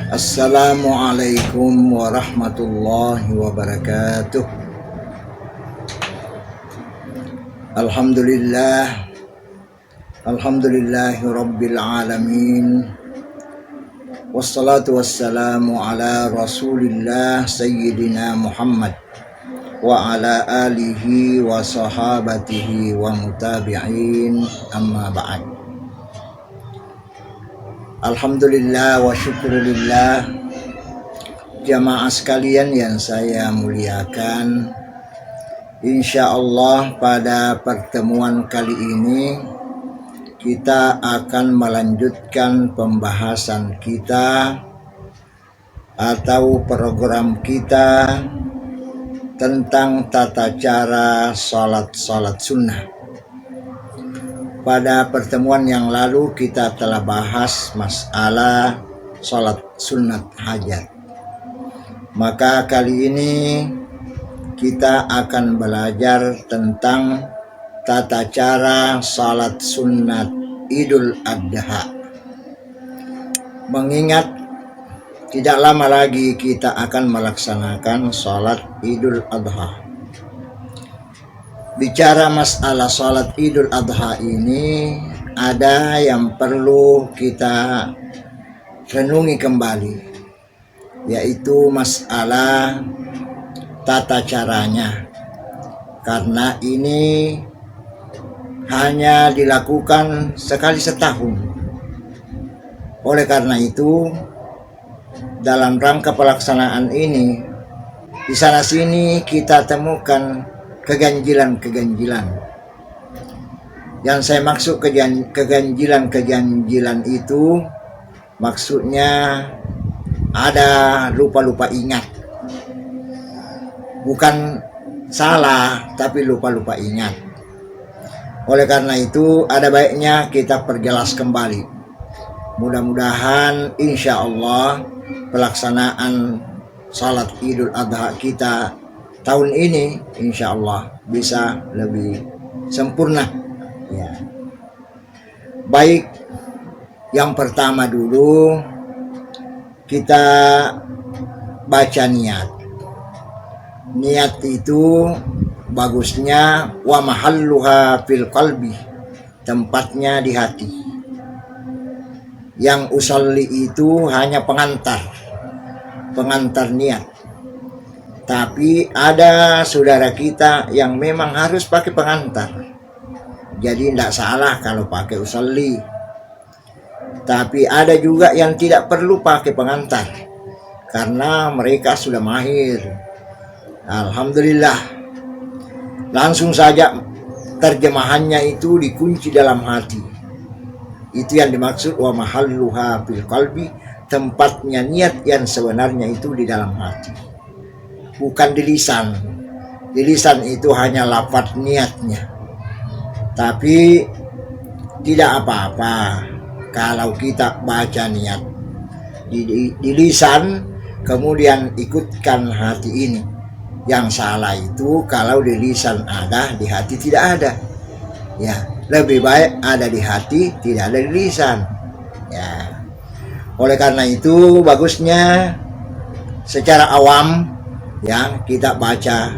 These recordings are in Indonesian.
Assalamualaikum warahmatullahi wabarakatuh. Alhamdulillahi rabbil alamin. Wassalatu wassalamu ala rasulillah sayyidina Muhammad wa ala alihi wa sahabatihi wa mutabi'in, amma ba'd. Alhamdulillah wa syukurillah, jamaah sekalian yang saya muliakan. Insya Allah pada pertemuan kali ini kita akan melanjutkan pembahasan kita atau program kita tentang tata cara salat sunnah. Pada pertemuan yang lalu kita telah bahas masalah salat sunat hajat. Maka kali ini kita akan belajar tentang tata cara salat sunat Idul Adha. Mengingat tidak lama lagi kita akan melaksanakan salat Idul Adha. Bicara masalah salat Idul Adha ini, ada yang perlu kita renungi kembali, yaitu masalah tata caranya. Karena ini hanya dilakukan sekali setahun. Oleh karena itu, dalam rangka pelaksanaan ini, di sana sini kita temukan keganjilan. Yang saya maksud keganjilan itu maksudnya ada lupa ingat. Bukan salah, tapi lupa ingat. Oleh karena itu ada baiknya kita perjelas kembali. Mudah-mudahan insya Allah pelaksanaan salat Idul Adha kita tahun ini insya Allah bisa lebih sempurna ya. Baik, yang pertama dulu kita baca niat. Niat itu bagusnya wa mahalluha fil qalbi, tempatnya di hati. Yang usolli itu hanya pengantar niat. Tapi ada saudara kita yang memang harus pakai pengantar. Jadi tidak salah kalau pakai usolli. Tapi ada juga yang tidak perlu pakai pengantar, karena mereka sudah mahir. Alhamdulillah. Langsung saja terjemahannya itu dikunci dalam hati. Itu yang dimaksud wa mahalluha fil qalbi, tempatnya niat yang sebenarnya itu di dalam hati. Bukan di lisan. Di lisan itu hanya lafaz niatnya. Tapi tidak apa-apa kalau kita baca niat di lisan, kemudian ikutkan hati ini. Yang salah itu kalau di lisan ada, di hati tidak ada. Ya, lebih baik ada di hati, tidak ada di lisan. Ya. Oleh karena itu bagusnya secara awam ya kita baca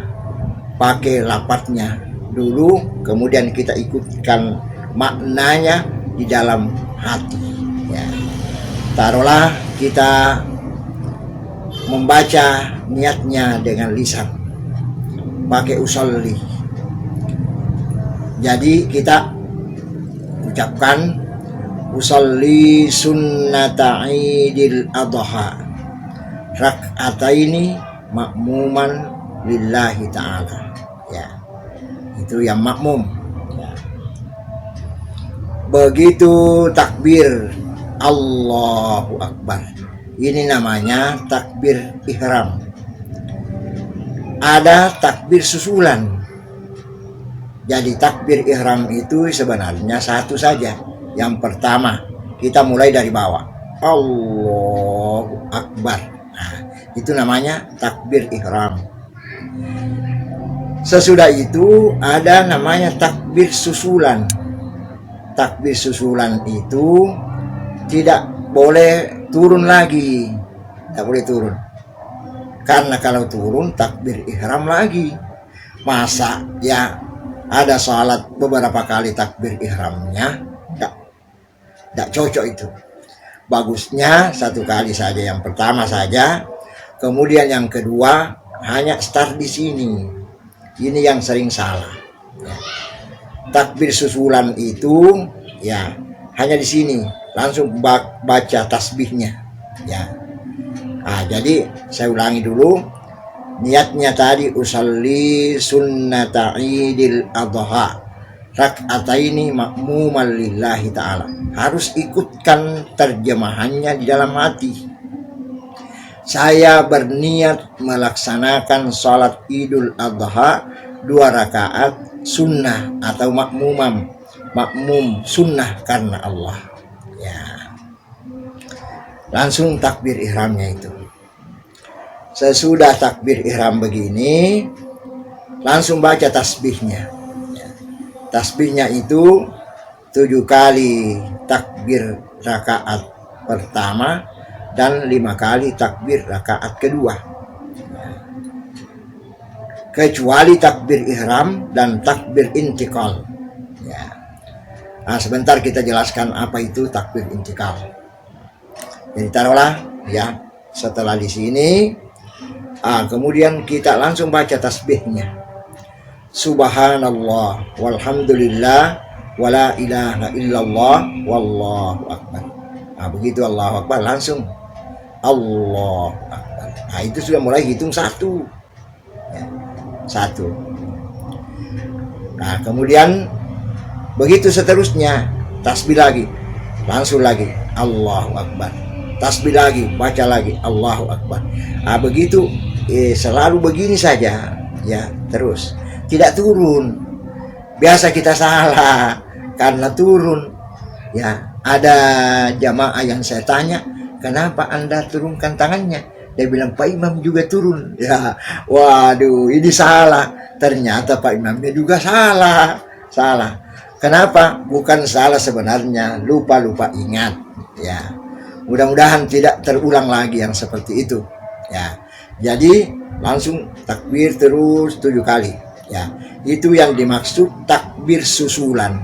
pakai lafadznya dulu, kemudian kita ikutkan maknanya di dalam hati ya. Taruhlah kita membaca niatnya dengan lisan pakai usolli, jadi kita ucapkan usolli sunnata Idil Adha rak'ataini makmuman lillahi ta'ala ya. Itu yang makmum ya. Begitu takbir Allahu Akbar, ini namanya takbir ihram. Ada takbir susulan. Jadi takbir ihram itu sebenarnya satu saja. Yang pertama kita mulai dari bawah, Allahu Akbar. Nah, itu namanya takbir ihram. Sesudah itu ada namanya takbir susulan. Takbir susulan itu tidak boleh turun lagi, tidak boleh turun. Karena kalau turun takbir ihram lagi. Masa ya ada salat beberapa kali takbir ihramnya, tidak cocok itu. Bagusnya satu kali saja, yang pertama saja, kemudian yang kedua hanya start di sini. Ini yang sering salah. Ya. Takbir susulan itu ya hanya di sini, langsung baca tasbihnya. Ya. Nah, jadi saya ulangi dulu. Niatnya tadi usalli sunnata idil adha rak'ataini ma'muman lillahi ta'ala. Harus ikutkan terjemahannya di dalam hati. Saya berniat melaksanakan sholat idul adha 2 rakaat sunnah atau makmum sunnah karena Allah. Ya. Langsung takbir ihramnya itu. Sesudah takbir ihram begini, langsung baca tasbihnya. Tasbihnya itu 7 kali takbir rakaat pertama dan 5 kali takbir rakaat kedua. Kecuali takbir ihram dan takbir intikal. Ya. Nah, sebentar kita jelaskan apa itu takbir intikal. Jadi taruhlah ya, setelah di sini, kemudian kita langsung baca tasbihnya. Subhanallah walhamdulillah wala ilaha illallah wallahu akbar. Begitu Allahu akbar, langsung Allahu akbar. Itu sudah mulai hitung 1. Ya, 1. Kemudian begitu seterusnya, tasbih lagi, langsung lagi Allahu akbar. Tasbih lagi, baca lagi Allahu akbar. Begitu selalu begini saja ya, terus tidak turun. Biasa kita salah karena turun ya. Ada jamaah yang saya tanya, kenapa Anda turunkan tangannya? Dia bilang Pak Imam juga turun ya. Waduh, ini salah. Ternyata Pak Imamnya juga salah. Kenapa? Bukan salah sebenarnya, lupa ingat ya. Mudah-mudahan tidak terulang lagi yang seperti itu ya. Jadi langsung takbir terus 7 kali ya. Itu yang dimaksud takbir susulan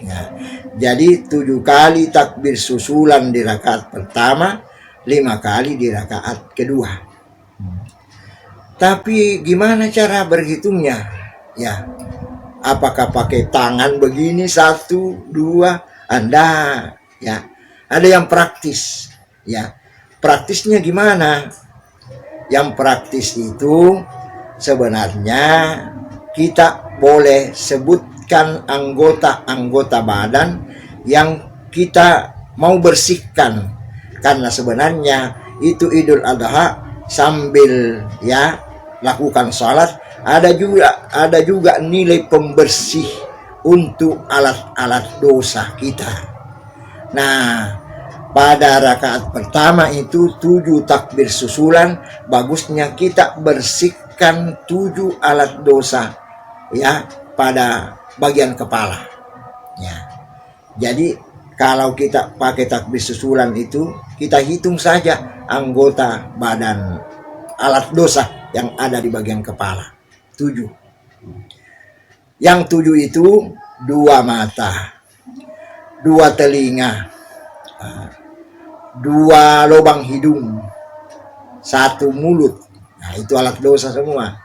ya. Jadi 7 kali takbir susulan di rakaat pertama, 5 kali di rakaat kedua. Tapi gimana cara berhitungnya ya? Apakah pakai tangan begini 1, 2? Anda ya. Ada yang praktis ya. Praktisnya gimana? Yang praktis itu sebenarnya kita boleh sebutkan anggota-anggota badan yang kita mau bersihkan, karena sebenarnya itu Idul Adha sambil ya lakukan salat ada juga nilai pembersih untuk alat-alat dosa kita. Nah, pada rakaat pertama itu 7 takbir susulan, bagusnya kita bersihkan 7 alat dosa ya pada bagian kepala ya. Jadi kalau kita pakai takbir susulan itu, kita hitung saja anggota badan alat dosa yang ada di bagian kepala 7. Yang 7 itu 2 mata, 2 telinga, 2 lubang hidung, 1 mulut. Nah, itu alat dosa semua.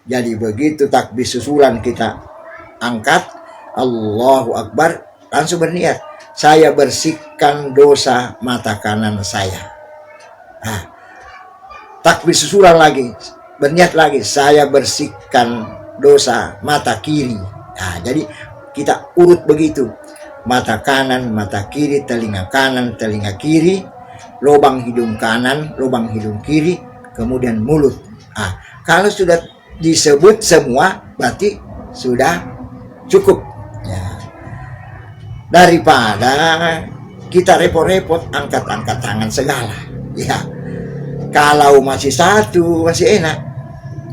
Jadi begitu takbir susulan kita angkat Allahu Akbar, langsung berniat, saya bersihkan dosa mata kanan saya. Nah, takbir susulan lagi, berniat lagi, saya bersihkan dosa mata kiri. Nah, jadi kita urut begitu. Mata kanan, mata kiri, telinga kanan, telinga kiri, lubang hidung kanan, lubang hidung kiri, kemudian mulut. Kalau sudah disebut semua, berarti sudah cukup ya. Daripada kita repot-repot angkat-angkat tangan segala ya. Kalau masih 1 masih enak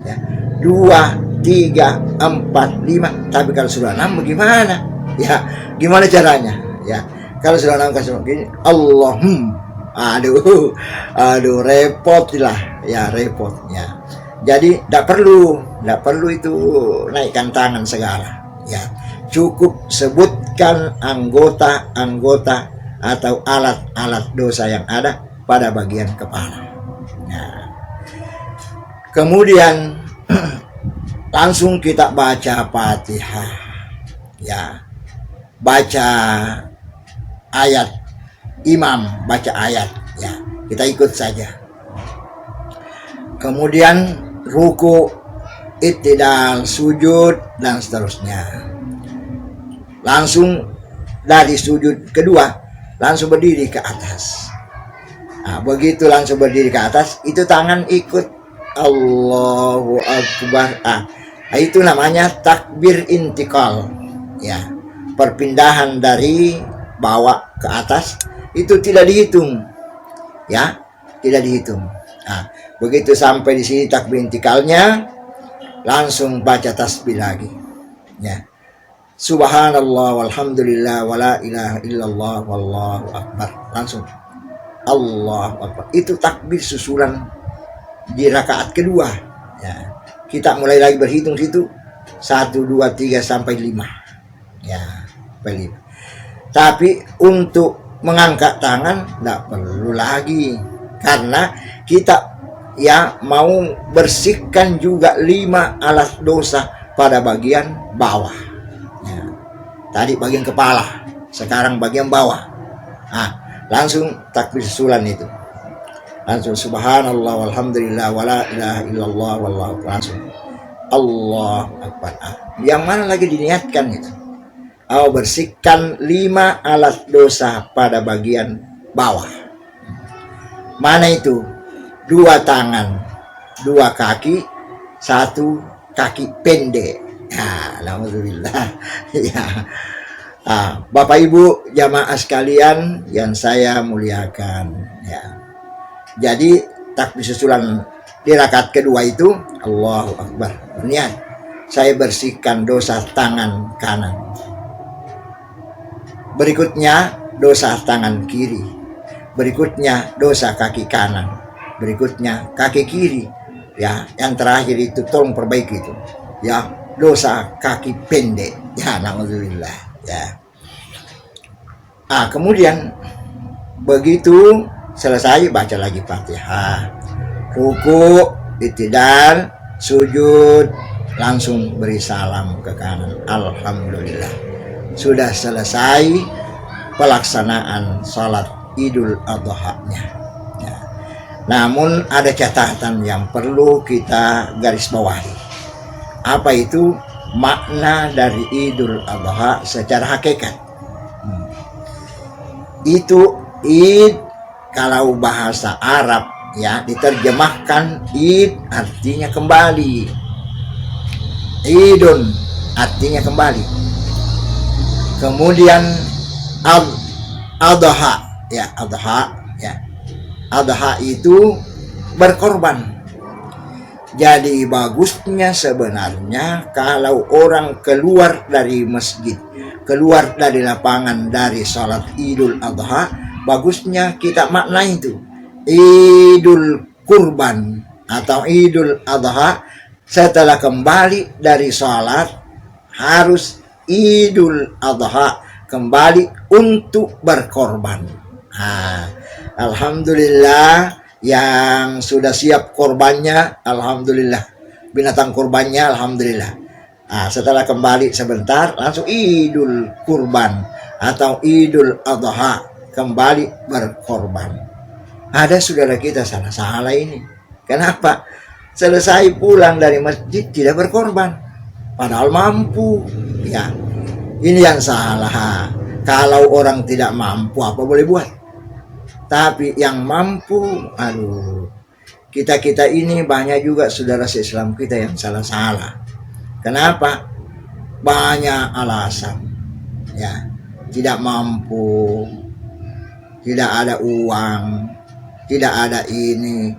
ya. 2, 3, 4, 5. Tapi kalau sudah 6 bagaimana? Ya, gimana caranya? Ya, kalau sudah 6 kasih begini, Aduh repot lah ya, repot ya. Jadi tidak perlu itu naikkan tangan segala ya. Cukup sebutkan anggota-anggota atau alat-alat dosa yang ada pada bagian kepala. Nah, kemudian langsung kita baca Fatihah ya, baca ayat, imam baca ayat ya, kita ikut saja. Kemudian ruku, i'tidal, sujud dan seterusnya. Langsung dari sujud kedua langsung berdiri ke atas. Nah, begitu langsung berdiri ke atas, itu tangan ikut Allahu Akbar. Itu namanya takbir intikal ya, perpindahan dari bawah ke atas itu tidak dihitung ya, tidak dihitung. Nah, begitu sampai di sini takbir intikalnya, langsung baca tasbih lagi ya. Subhanallah walhamdulillah wala ilaha illallah wallahu akbar. Langsung Allahu akbar. Itu takbir susulan di rakaat kedua ya. Kita mulai lagi berhitung situ 1, 2, 3 sampai 5 ya, sampai 5. Tapi untuk mengangkat tangan tidak perlu lagi, karena kita ya mau bersihkan juga 5 alas dosa pada bagian bawah. Tadi bagian kepala, sekarang bagian bawah. Langsung takbir susulan itu. Langsung subhanallah walhamdulillah wala ilaha illallah wallahu akbar. Langsung Allahu akbar. Yang mana lagi diniatkan itu? Bersihkan 5 alat dosa pada bagian bawah. Mana itu? 2 tangan, 2 kaki, 1 kaki pendek. Alhamdulillah ya. Bapak Ibu jamaah sekalian yang saya muliakan ya. Jadi takbir susulan di rakaat kedua itu Allahu Akbar, niat saya bersihkan dosa tangan kanan, berikutnya dosa tangan kiri, berikutnya dosa kaki kanan, berikutnya kaki kiri ya, yang terakhir itu tolong perbaiki itu ya, dosa kaki pendek ya, alhamdulillah ya. Kemudian begitu selesai baca lagi Fatihah, ruku, i'tidal, sujud, langsung beri salam ke kanan. Alhamdulillah sudah selesai pelaksanaan salat Idul Adha-nya ya. Namun ada catatan yang perlu kita garis bawahi. Apa itu makna dari Idul Adha secara hakikat? Itu Id, kalau bahasa Arab ya diterjemahkan Id artinya kembali, Idun artinya kembali. Kemudian Adha ya, Adha itu berkorban. Jadi bagusnya sebenarnya kalau orang keluar dari masjid, keluar dari lapangan dari sholat Idul Adha, bagusnya kita makna itu Idul Kurban atau Idul Adha. Setelah kembali dari sholat harus Idul Adha, kembali untuk berkorban. Alhamdulillah yang sudah siap korbannya, alhamdulillah, binatang korbannya, alhamdulillah. Setelah kembali sebentar langsung Idul Kurban atau Idul Adha, kembali berkorban. Ada saudara kita salah ini. Kenapa? Selesai pulang dari masjid tidak berkorban, padahal mampu ya. Ini yang salah. Kalau orang tidak mampu apa boleh buat? Tapi yang mampu, kita ini banyak juga saudara se-Islam kita yang salah. Kenapa? Banyak alasan ya, tidak mampu, tidak ada uang, tidak ada ini.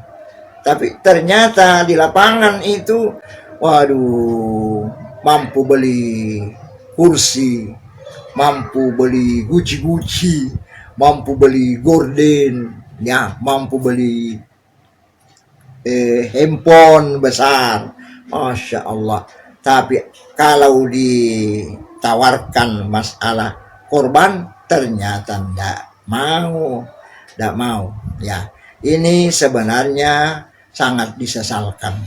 Tapi ternyata di lapangan itu mampu beli kursi, mampu beli guci-guci, mampu beli gorden ya mampu beli handphone besar, masya Allah. Tapi kalau ditawarkan masalah korban, ternyata tidak mau. Ya, ini sebenarnya sangat disesalkan.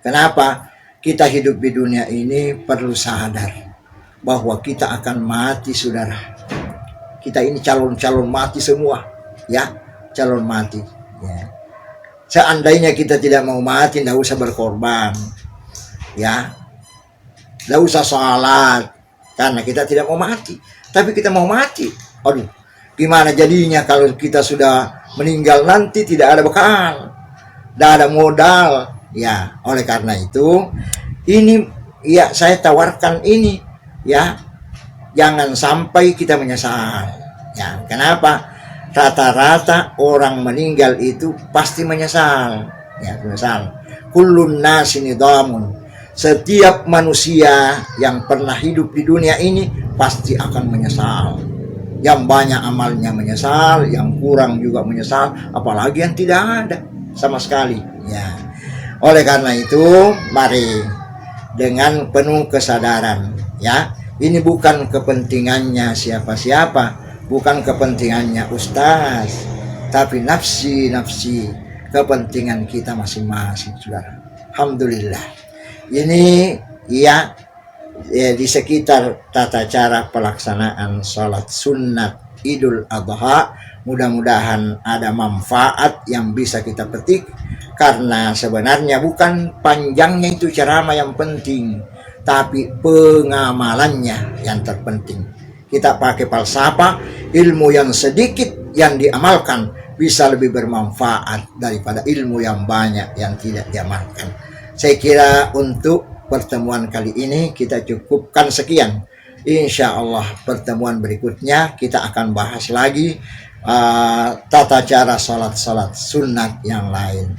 Kenapa? Kita hidup di dunia ini perlu sadar bahwa kita akan mati, saudara. Kita ini calon-calon mati semua, ya, calon mati. Ya. Seandainya kita tidak mau mati, tidak usah berkorban, ya, tidak usah sholat, karena kita tidak mau mati. Tapi kita mau mati, aduh, gimana jadinya kalau kita sudah meninggal nanti tidak ada bekal, tidak ada modal, ya. Oleh karena itu, ini ya saya tawarkan ini, ya, jangan sampai kita menyesal. Ya, kenapa? Rata-rata orang meninggal itu pasti menyesal. Ya, menyesal. Kullun nasi nidamun. Setiap manusia yang pernah hidup di dunia ini pasti akan menyesal. Yang banyak amalnya menyesal, yang kurang juga menyesal, apalagi yang tidak ada sama sekali. Ya. Oleh karena itu, mari dengan penuh kesadaran, ya. Ini bukan kepentingannya siapa-siapa, bukan kepentingannya ustaz, tapi nafsi, kepentingan kita masing-masing, saudara. Alhamdulillah. Ini ya di sekitar tata cara pelaksanaan sholat sunat Idul Adha, mudah-mudahan ada manfaat yang bisa kita petik, karena sebenarnya bukan panjangnya itu ceramah yang penting, tapi pengamalannya yang terpenting. Kita pakai falsafah, ilmu yang sedikit yang diamalkan bisa lebih bermanfaat daripada ilmu yang banyak yang tidak diamalkan. Saya kira untuk pertemuan kali ini kita cukupkan sekian. Insya Allah pertemuan berikutnya kita akan bahas lagi tata cara salat sunat yang lain.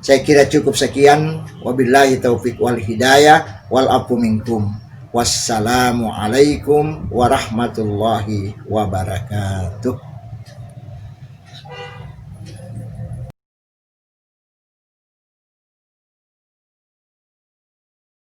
Saya kira cukup sekian. Wabillahi taufiq wal hidayah wal afu minkum. Wassalamualaikum warahmatullahi wabarakatuh.